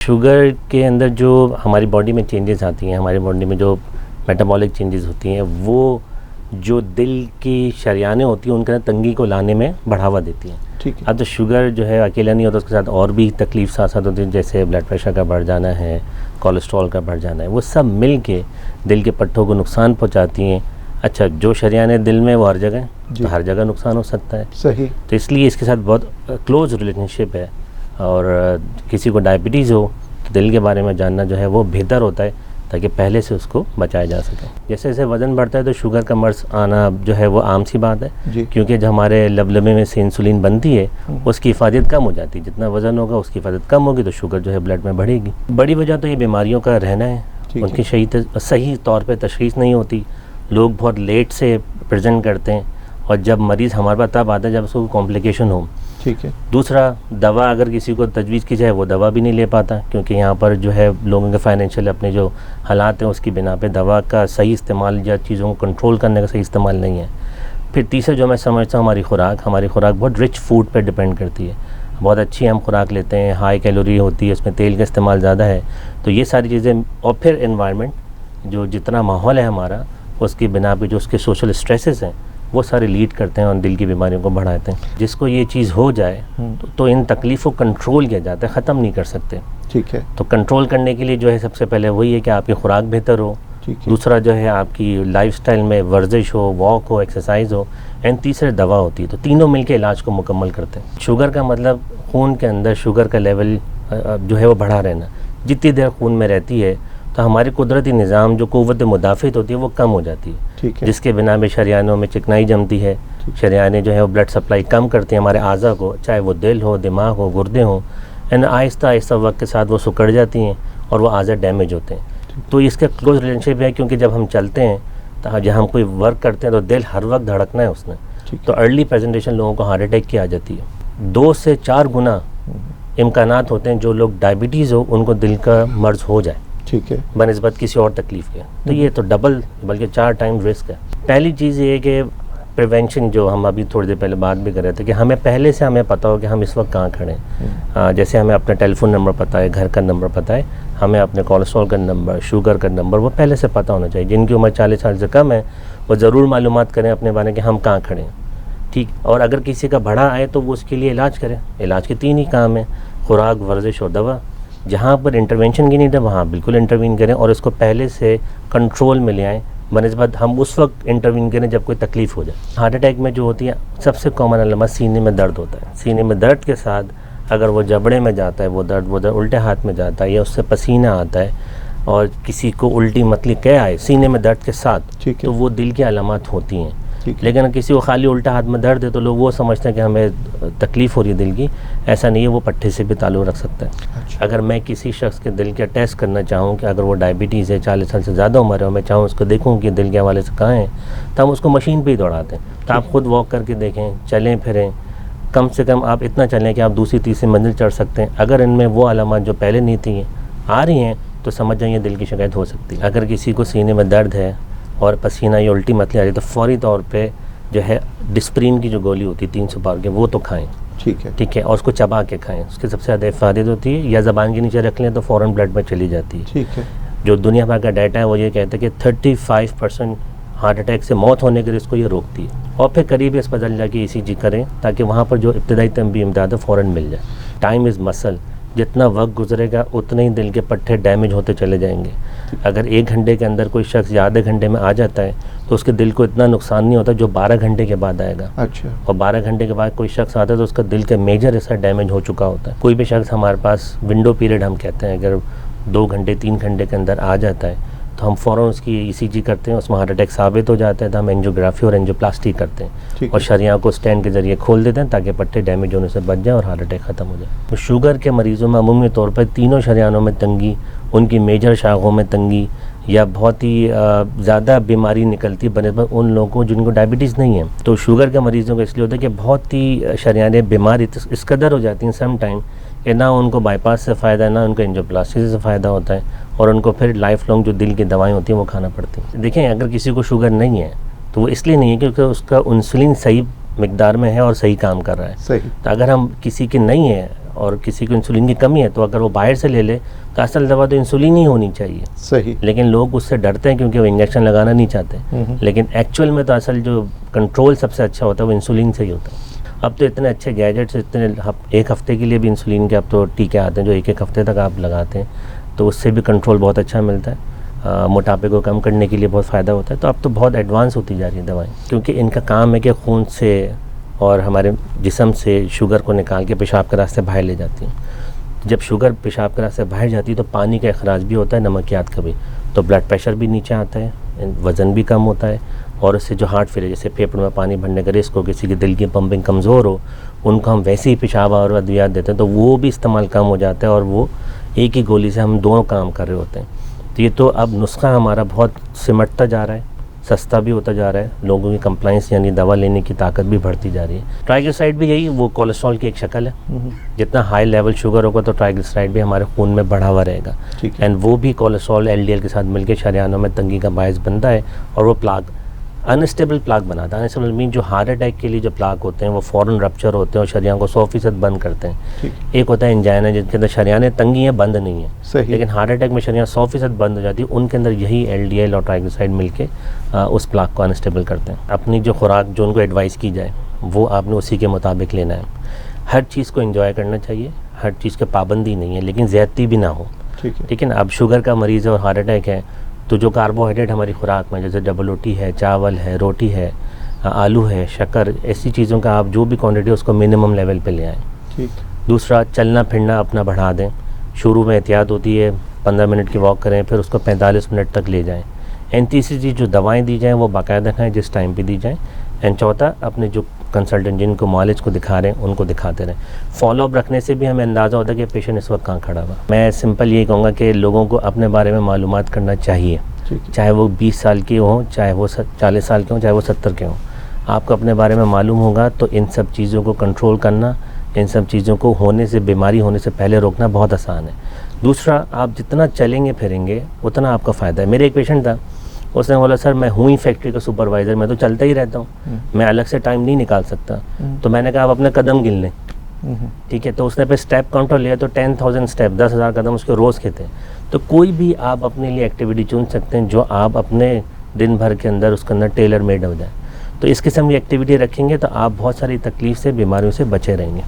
Sugar के अंदर जो हमारी बॉडी में चेंजेस आती हैं, हमारी बॉडी में जो मेटाबॉलिक चेंजेस होती हैं, वो जो दिल की शरियानें होती हैं उनके अंदर तंगी को लाने में बढ़ावा देती हैं। ठीक है। अब तो शुगर जो है अकेला नहीं होता, उसके साथ और भी तकलीफ साथ साथ होती है, जैसे ब्लड प्रेशर का बढ़ जाना है, कोलेस्ट्रॉल का बढ़ जाना है। वो सब मिल के दिल के पट्टों को नुकसान पहुँचाती हैं। अच्छा, जो शरियानें दिल में वो हर जगह, तो हर जगह नुकसान हो सकता है। सही। तो इसलिए इसके साथ बहुत क्लोज रिलेशनशिप है। और किसी को डायबिटीज़ हो तो दिल के बारे में जानना जो है वो बेहतर होता है, ताकि पहले से उसको बचाया जा सके। जैसे जैसे वज़न बढ़ता है तो शुगर का मर्ज़ आना जो है वो आम सी बात है, क्योंकि जब हमारे लबलबे में से इंसुलिन बनती है उसकी हिफाजत कम हो जाती है। जितना वज़न होगा उसकी हिफाजत कम होगी तो शुगर जो है ब्लड में बढ़ेगी। बड़ी वजह तो ये बीमारियों का रहना है, उनकी सही तौर पर तशख़ीस नहीं होती। लोग बहुत लेट से प्रेजेंट करते हैं, और जब मरीज़ हमारे पास तब आता है जब उसको कॉम्प्लिकेशन हो। ठीक है। दूसरा, दवा अगर किसी को तजवीज़ की जाए वो दवा भी नहीं ले पाता, क्योंकि यहाँ पर जो है लोगों के फाइनेंशियल अपने जो हालात हैं उसकी बिना पे दवा का सही इस्तेमाल या चीज़ों को कंट्रोल करने का सही इस्तेमाल नहीं है। फिर तीसरा जो मैं समझता हूँ, हमारी खुराक बहुत रिच फूड पे डिपेंड करती है। बहुत अच्छी हम खुराक लेते हैं, हाई कैलोरी होती है, उसमें तेल का इस्तेमाल ज़्यादा है। तो ये सारी चीज़ें, और फिर एनवायरनमेंट, जो जितना माहौल है हमारा, उसकी बिना पे जो उसके सोशल स्ट्रेसेस हैं वो सारे लीड करते हैं और दिल की बीमारियों को बढ़ाते हैं। जिसको ये चीज़ हो जाए तो इन तकलीफ़ों को कंट्रोल किया जाता है, ख़त्म नहीं कर सकते। ठीक है। तो कंट्रोल करने के लिए जो है सबसे पहले वही है कि आपकी खुराक बेहतर हो। दूसरा जो है आपकी लाइफस्टाइल में वर्जिश हो, वॉक हो, एक्सरसाइज हो, एंड तीसरे दवा होती है। तो तीनों मिलकर इलाज को मुकम्मल करते हैं। शुगर का मतलब खून के अंदर शुगर का लेवल जो है वो बढ़ा रहना। जितनी देर खून में रहती है तो हमारी कुदरती निज़ाम जो क़ुव्वत मुदाफ़ित होती है वो कम हो जाती है। ठीक है। जिसके बिना में शरियानों में चिकनाई जमती है। शरियानें जो है वो ब्लड सप्लाई कम करती हैं हमारे आज़ा को, चाहे वो दिल हो, दिमाग हो, गुर्दे हों, एंड आहिस्ता आहिस्ता वक्त के साथ वो सिकुड़ जाती हैं और वो आज़ा डैमेज होते हैं। तो इसका क्लोज रिलेशनशिप है, क्योंकि जब हम चलते हैं तो जब हम कोई वर्क करते हैं तो दिल हर वक्त धड़कना है उसने। तो अर्ली प्रेजेंटेशन लोगों को हार्ट अटैक की आ जाती है। 2 से 4 गुना इम्कानात होते हैं जो लोग डायबिटीज़ हो उनको दिल का मर्ज़ हो जाए। ठीक है। बनिस्बत किसी और तकलीफ़ के। तो ये तो डबल बल्कि 4 टाइम रिस्क है। पहली चीज़ ये है कि प्रिवेंशन, जो हम अभी थोड़ी देर पहले बात भी कर रहे थे, कि हमें पहले से हमें पता हो कि हम इस वक्त कहाँ खड़े हैं। जैसे हमें अपना टेलीफोन नंबर पता है, घर का नंबर पता है, हमें अपने कोलेस्ट्रॉल का नंबर, शुगर का नंबर, वो पहले से पता होना चाहिए। जिनकी उम्र 40 साल से कम है वो ज़रूर मालूमात करें अपने बारे कि हम कहाँ खड़े हैं। ठीक। और अगर किसी का बढ़ा आए तो वो उसके लिए इलाज करें। इलाज के 3 ही काम है, खुराक, वर्जिश और दवा। जहाँ पर इंटरवेंशन की नीड है वहाँ बिल्कुल इंटरवीन करें और इसको पहले से कंट्रोल में ले आएँ, बनिस्बत हम उस वक्त इंटरवीन करें जब कोई तकलीफ़ हो जाए। हार्ट अटैक में जो होती है सबसे कॉमन अलामत सीने में दर्द होता है। सीने में दर्द के साथ अगर वो जबड़े में जाता है वो दर्द उल्टे हाथ में जाता है, या उससे पसीना आता है, और किसी को उल्टी मतली कह आए सीने में दर्द के साथ, तो वो दिल की अलामत होती हैं। लेकिन किसी को खाली उल्टा हाथ में दर्द है तो लोग वो समझते हैं कि हमें तकलीफ़ हो रही है दिल की। ऐसा नहीं है, वो पट्टे से भी ताल्लुक़ रख सकता है। अच्छा। अगर मैं किसी शख्स के दिल का टेस्ट करना चाहूँ कि अगर वो डायबिटीज़ है, 40 साल से ज़्यादा उम्र है, और मैं चाहूँ उसको देखूँ कि दिल के हवाले से कहाँ है, तो हम उसको मशीन पर ही दौड़ाते हैं। तो आप ख़ुद वॉक करके देखें, चलें फिरें, कम से कम आप इतना चलें कि आप दूसरी तीसरी मंजिल चढ़ सकते हैं। अगर इनमें वो अलामत जो पहले नहीं थी आ रही हैं तो समझ जाइए दिल की शिकायत हो सकती है। अगर किसी को सीने में दर्द है और पसीना या उल्टी मतली आ रही है तो फ़ौरी तौर पे जो है डिस्प्रीन की जो गोली होती है 300 पावर की, वो तो खाएं। ठीक है। ठीक है। और उसको चबा के खाएं, उसकी सबसे ज़्यादा हिफाजत होती है। या ज़बान के नीचे रख लें तो फ़ौरन ब्लड में चली जाती है। ठीक है। जो दुनिया भर का डाटा है वो ये कहता है कि 35% हार्ट अटैक से मौत होने के रिस्क को ये रोकती है। और फिर करीबी अस्पताल जाके ECG करें ताकि वहाँ पर जो इब्तदाई तंबी इमदाद फ़ौरन मिल जाए। टाइम इज़ मसल, जितना वक्त गुजरेगा उतने ही दिल के पट्टे डैमेज होते चले जाएंगे। अगर 1 घंटे के अंदर कोई शख्स या आधे घंटे में आ जाता है तो उसके दिल को इतना नुकसान नहीं होता जो 12 घंटे के बाद आएगा। अच्छा। और 12 घंटे के बाद कोई शख्स आता है तो उसका दिल का मेजर हिस्सा डैमेज हो चुका होता है। कोई भी शख्स हमारे पास विंडो पीरियड हम कहते हैं, अगर 2 घंटे 3 घंटे के अंदर आ जाता है तो हम फ़ौरन उसकी ECG करते हैं, उसमें हार्ट अटैक साबित हो जाता है तो हम एंजियोग्राफी और एंजियोप्लास्टी करते हैं और शरियाँ को स्टेंट के ज़रिए खोल देते हैं ताकि पट्टे डैमेज होने से बच जाए और हार्ट अटैक ख़त्म हो जाए। तो शुगर के मरीज़ों में अमूमी तौर पर तीनों शरियानों में तंगी, उनकी मेजर शाखों में तंगी, या बहुत ही ज़्यादा बीमारी निकलती है बनिस्बत उन लोगों को जिनको डायबिटीज़ नहीं है। तो शुगर के मरीज़ों को इसलिए होता है कि बहुत ही शरियानें बीमारी इस कदर हो जाती हैं सम टाइम कि ना उनको बाईपास से फ़ायदा है ना उनको एंजियोप्लास्टी से फ़ायदा होता है, और उनको फिर लाइफ लॉन्ग जो दिल की दवाएं होती हैं वो खाना पड़ती हैं। देखें, अगर किसी को शुगर नहीं है तो वो इसलिए नहीं है क्योंकि उसका इंसुलिन सही मिकदार में है और सही काम कर रहा है। सही। तो अगर हम किसी के नहीं है और किसी को इंसुलिन की कमी है तो अगर वो बाहर से ले ले तो असल दवा तो इंसुलिन ही होनी चाहिए। सही। लेकिन लोग उससे डरते हैं क्योंकि वो इंजेक्शन लगाना नहीं चाहते। लेकिन एक्चुअल में तो असल जो कंट्रोल सबसे अच्छा होता है वो इंसुलिन से ही होता है। अब तो इतने अच्छे गैजेट्स, इतने एक हफ्ते के लिए भी इंसुलिन के अब तो टीके आते हैं जो एक हफ्ते तक आप लगाते हैं, तो उससे भी कंट्रोल बहुत अच्छा मिलता है। मोटापे को कम करने के लिए बहुत फ़ायदा होता है। तो अब तो बहुत एडवांस होती जा रही है दवाएं, क्योंकि इनका काम है कि खून से और हमारे जिस्म से शुगर को निकाल के पेशाब के रास्ते बाहर ले जाती हैं। जब शुगर पेशाब के रास्ते बाहर जाती है तो पानी का अखराज भी होता है, नमकियात का भी, तो ब्लड प्रेशर भी नीचे आता है, वज़न भी कम होता है, और उससे जो हार्ट फेलियर, जैसे फेफड़ों में पानी भरने का रिस्क हो, किसी की दिल की पंपिंग कमज़ोर हो, उनको हम वैसे ही पेशाब और अद्वियात देते हैं तो वो भी इस्तेमाल कम हो जाता है, और वो एक ही गोली से हम दोनों काम कर रहे होते हैं। तो ये तो अब नुस्खा हमारा बहुत सिमटता जा रहा है, सस्ता भी होता जा रहा है, लोगों की कंप्लाइंस यानी दवा लेने की ताकत भी बढ़ती जा रही है। ट्राइग्लिसराइड भी यही, वो कोलेस्ट्रॉल की एक शक्ल है। जितना हाई लेवल शुगर होगा तो ट्राइग्लिसराइड भी हमारे खून में बढ़ा हुआ रहेगा, एंड वो भी कोलेस्ट्रॉल एलडीएल के साथ मिलकर शरियानों में तंगी का बायस बनता है, और वो प्लाक अनस्टेबल प्लाक बनाता है। अनस्टेबल मीन जो हार्ट अटैक के लिए जो प्लाक होते हैं वो फ़ौरन रप्चर होते हैं और शरियान को 100% बंद करते हैं। एक होता है एंजाइना जिनके अंदर शरियानें तंगी हैं, बंद नहीं है, लेकिन हार्ट अटैक में शरियान 100% बंद हो जाती है, उनके अंदर यही एलडीएल और ट्राइग्लिसराइड मिलके उस प्लाक को अनस्टेबल करते हैं। अपनी जो खुराक जो उनको एडवाइस की जाए वो आपने उसी के मुताबिक लेना है। हर चीज़ को एंजॉय करना चाहिए, हर चीज़ की पाबंदी नहीं है, लेकिन ज़्यादती भी ना हो। ठीक है ना। अब शुगर का मरीज़ है और हार्ट अटैक है तो जो कार्बोहाइड्रेट हमारी खुराक में, जैसे डबल रोटी है, चावल है, रोटी है, आलू है, शक्कर, ऐसी चीज़ों का आप जो भी क्वांटिटी उसको मिनिमम लेवल पे ले आएँ। दूसरा, चलना फिरना अपना बढ़ा दें। शुरू में एहतियात होती है 15 मिनट की वॉक करें, फिर उसको 45 मिनट तक ले जाएँ। एंड तीसरी चीज़, जो दवाएँ दी जाएँ वो बाकायदा खाएँ, जिस टाइम पर दी जाएँ। एंड चौथा, अपने जो कंसल्टेंट जिनको मालिज को दिखा रहे हैं उनको दिखाते रहें। फॉलोअप रखने से भी हमें अंदाज़ा होता है कि पेशेंट इस वक्त कहाँ खड़ा हुआ। मैं सिंपल यही कहूँगा कि लोगों को अपने बारे में मालूमात करना चाहिए, चाहे वो 20 साल के हों, चाहे वो 40 साल के हों, चाहे वो 70 के हों। आपको अपने बारे में मालूम होगा तो इन सब चीज़ों को कंट्रोल करना, इन सब चीज़ों को होने से, बीमारी होने से पहले रोकना बहुत आसान है। दूसरा, आप जितना चलेंगे फिरेंगे उतना आपका फ़ायदा है। मेरे एक पेशेंट था, उसने बोला सर मैं हूँ ही फैक्ट्री का सुपरवाइज़र, मैं तो चलता ही रहता हूँ, मैं अलग से टाइम नहीं निकाल सकता। तो मैंने कहा आप अपने कदम गिन लें। ठीक है, तो उसने पे स्टेप काउंटर लिया तो 10,000 स्टेप, 10,000 कदम उसके रोज़ के थे। तो कोई भी आप अपने लिए एक्टिविटी चुन सकते हैं जो आप अपने दिन भर के अंदर उसके अंदर टेलर मेड हो जाए। तो इस किस्म की एक्टिविटी रखेंगे तो आप बहुत सारी तकलीफ से, बीमारियों से बचे रहेंगे।